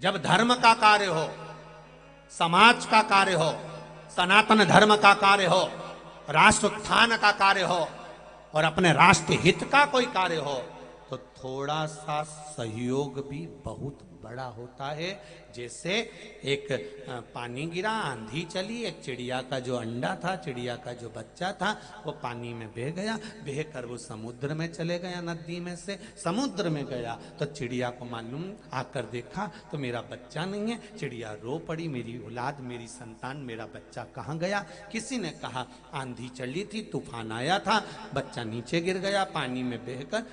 जब धर्म का कार्य हो, समाज का कार्य हो, सनातन धर्म का कार्य हो, राष्ट्र उत्थान का कार्य हो और अपने राष्ट्र हित का कोई कार्य हो, तो थोड़ा सा सहयोग भी बहुत बड़ा होता है। जैसे एक पानी गिरा, आंधी चली, एक चिड़िया का जो अंडा था, चिड़िया का जो बच्चा था, वो पानी में बह गया, बह कर वो समुद्र में चले गया, नदी में से समुद्र में गया। तो चिड़िया को मालूम, आकर देखा तो मेरा बच्चा नहीं है। चिड़िया रो पड़ी, मेरी औलाद, मेरी संतान, मेरा बच्चा कहाँ गया। किसी ने कहा आंधी चली थी, तूफान आया था, बच्चा नीचे गिर गया, पानी में बहकर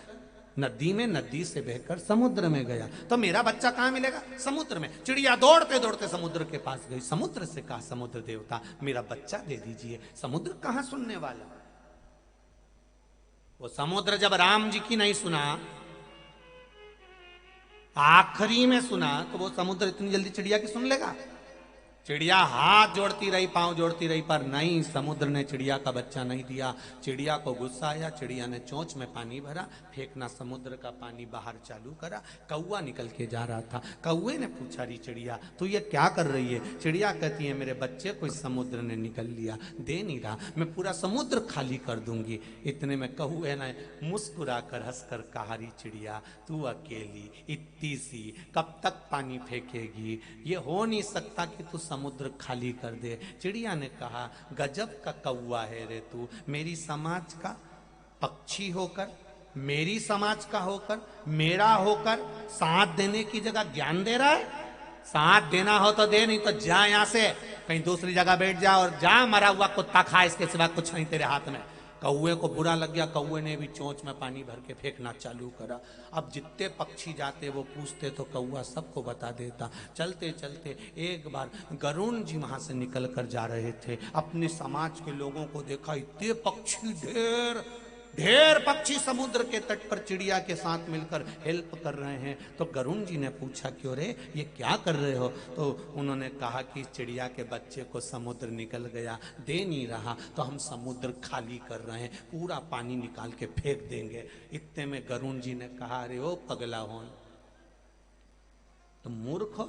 नदी में, नदी से बहकर समुद्र में गया। तो मेरा बच्चा कहां मिलेगा? समुद्र में। चिड़िया दौड़ते दौड़ते समुद्र के पास गई, समुद्र से कहा समुद्र देवता मेरा बच्चा दे दीजिए। समुद्र कहां सुनने वाला। वो समुद्र जब राम जी की नहीं सुना, आखिरी में सुना, तो वो समुद्र इतनी जल्दी चिड़िया की सुन लेगा? चिड़िया हाथ जोड़ती रही, पांव जोड़ती रही, पर नहीं, समुद्र ने चिड़िया का बच्चा नहीं दिया। चिड़िया को गुस्सा आया, चिड़िया ने चोंच में पानी भरा, फेंकना समुद्र का पानी बाहर चालू करा। कौवा निकल के जा रहा था, कौवे ने पूछा री चिड़िया तू ये क्या कर रही है? चिड़िया कहती है मेरे बच्चे को इस समुद्र ने निकल लिया, दे नहीं रहा, मैं पूरा समुद्र खाली कर दूंगी। इतने में कौवे ने मुस्कुरा कर हंसकर कहा री चिड़िया तू अकेली इतनी सी कब तक पानी फेंकेगी? ये हो नहीं सकता कि तू समुद्र खाली कर दे। चिड़िया ने कहा गजब का कौवा है रे तू, मेरी समाज का पक्षी होकर, मेरी समाज का होकर, मेरा होकर साथ देने की जगह ज्ञान दे रहा है। साथ देना हो तो दे, नहीं तो जा यहां से, कहीं दूसरी जगह बैठ जा और जा मरा हुआ कुत्ता खा, इसके सिवा कुछ नहीं तेरे हाथ में। कौवे को बुरा लग गया, कौवे ने भी चोंच में पानी भर के फेंकना चालू करा। अब जितने पक्षी जाते वो पूछते तो कौवा सबको बता देता। चलते चलते एक बार गरुण जी वहां से निकल कर जा रहे थे, अपने समाज के लोगों को देखा, इतने पक्षी, ढेर ढेर पक्षी समुद्र के तट पर चिड़िया के साथ मिलकर हेल्प कर रहे हैं। तो गरुण जी ने पूछा क्यों रे, ये क्या कर रहे हो? तो उन्होंने कहा कि चिड़िया के बच्चे को समुद्र निकल गया, दे नहीं रहा, तो हम समुद्र खाली कर रहे हैं, पूरा पानी निकाल के फेंक देंगे। इतने में गरुण जी ने कहा अरे ओ पगला हो, तुम मूर्ख हो,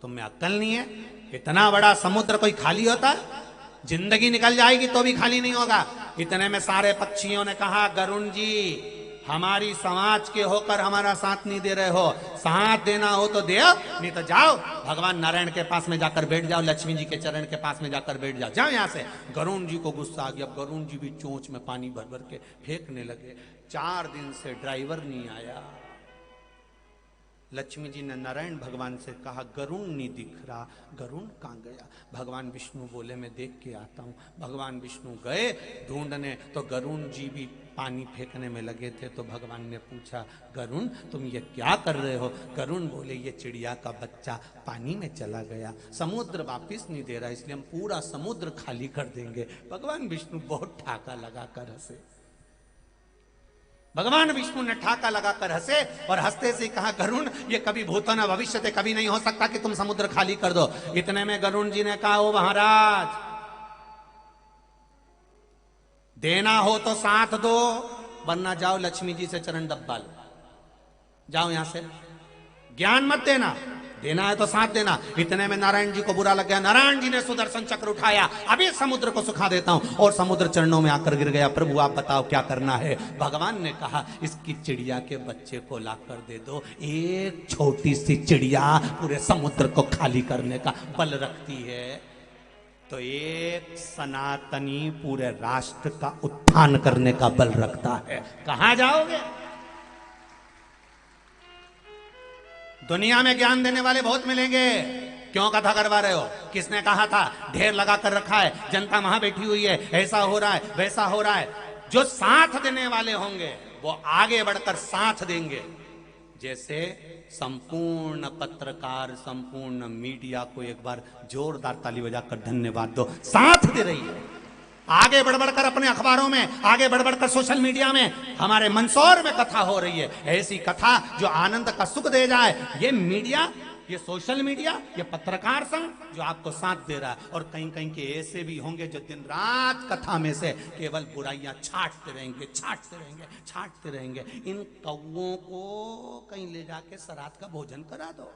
तुम में अक्ल नहीं है? इतना बड़ा समुद्र कोई खाली होता है? जिंदगी निकल जाएगी तो भी खाली नहीं होगा। इतने में सारे पक्षियों ने कहा गरुण जी हमारी समाज के होकर हमारा साथ नहीं दे रहे हो, साथ देना हो तो दे, नहीं तो जाओ भगवान नारायण के पास में जाकर बैठ जाओ, लक्ष्मी जी के चरण के पास में जाकर बैठ जाओ, जाओ यहां से। गरुण जी को गुस्सा आ गया, गरुण जी भी चोंच में पानी भर भर के फेंकने लगे। 4 दिन से ड्राइवर नहीं आया। लक्ष्मी जी ने नारायण भगवान से कहा गरुण नहीं दिख रहा, गरुण कहाँ गया? भगवान विष्णु बोले मैं देख के आता हूँ। भगवान विष्णु गए ढूंढने, तो गरुण जी भी पानी फेंकने में लगे थे। तो भगवान ने पूछा गरुण तुम ये क्या कर रहे हो? गरुण बोले ये चिड़िया का बच्चा पानी में चला गया, समुद्र वापिस नहीं दे रहा, इसलिए हम पूरा समुद्र खाली कर देंगे। भगवान विष्णु बहुत ठाका लगा कर हंसे। भगवान विष्णु ने ठाका लगाकर हंसे और हंसते से कहा गरुण ये कभी भूतो न भविष्य थे, कभी नहीं हो सकता कि तुम समुद्र खाली कर दो। इतने में गरुण जी ने कहा ओ महाराज देना हो तो साथ दो, वरना जाओ लक्ष्मी जी से चरण दबा लो, जाओ यहां से, ज्ञान मत देना, देना है तो साथ देना। इतने में नारायण जी को बुरा लग गया, नारायण जी ने सुदर्शन चक्र उठाया, अभी समुद्र को सुखा देता हूं, और समुद्र चरणों में आकर गिर गया। प्रभु आप बताओ क्या करना है? भगवान ने कहा इसकी चिड़िया के बच्चे को लाकर दे दो। एक छोटी सी चिड़िया पूरे समुद्र को खाली करने का बल रखती है, तो एक सनातनी पूरे राष्ट्र का उत्थान करने का बल रखता है। कहां जाओगे? दुनिया में ज्ञान देने वाले बहुत मिलेंगे, क्यों कथा करवा रहे हो? किसने कहा था? ढेर लगा कर रखा है, जनता वहां बैठी हुई है, ऐसा हो रहा है, वैसा हो रहा है। जो साथ देने वाले होंगे वो आगे बढ़कर साथ देंगे। जैसे संपूर्ण पत्रकार, संपूर्ण मीडिया को एक बार जोरदार ताली बजाकर धन्यवाद दो, साथ दे रही है। आगे बढ़ बढ़कर अपने अखबारों में, आगे बढ़ बढ़कर सोशल मीडिया में, हमारे मंदसौर में कथा हो रही है, ऐसी कथा जो आनंद का सुख दे जाए। ये मीडिया, ये सोशल मीडिया, ये पत्रकार संघ जो आपको साथ दे रहा है। और कहीं कहीं के ऐसे भी होंगे जो दिन रात कथा में से केवल बुराइयां छांटते रहेंगे, छांटते रहेंगे, छांटते रहेंगे। इन कौवों को कहीं ले जाके श्राद्ध का भोजन करा दो।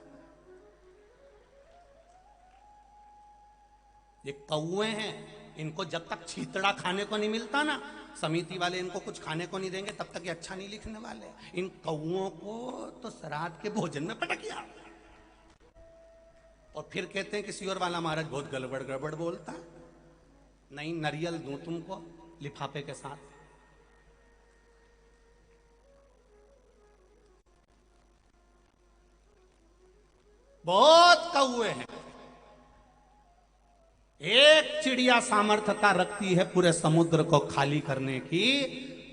ये कौए हैं, इनको जब तक छीतड़ा खाने को नहीं मिलता ना, समिति वाले इनको कुछ खाने को नहीं देंगे, तब तक ये अच्छा नहीं लिखने वाले। इन कौओं को तो श्राद्ध के भोजन में पटक दिया, और फिर कहते हैं कि सियोर वाला महाराज बहुत गड़बड़ गड़बड़ बोलता। नहीं, नारियल दूं तुमको लिफाफे के साथ। बहुत कौए हैं। एक चिड़िया सामर्थ्यता रखती है पूरे समुद्र को खाली करने की।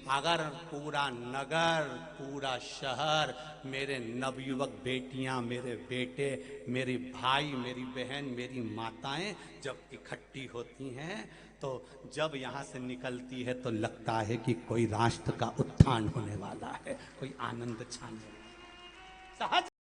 अगर पूरा नगर, पूरा शहर, मेरे नवयुवक बेटियां, मेरे बेटे, मेरी भाई, मेरी बहन, मेरी माताएं जब इकट्ठी होती हैं, तो जब यहां से निकलती है तो लगता है कि कोई राष्ट्र का उत्थान होने वाला है, कोई आनंद छाने वाला है। सहज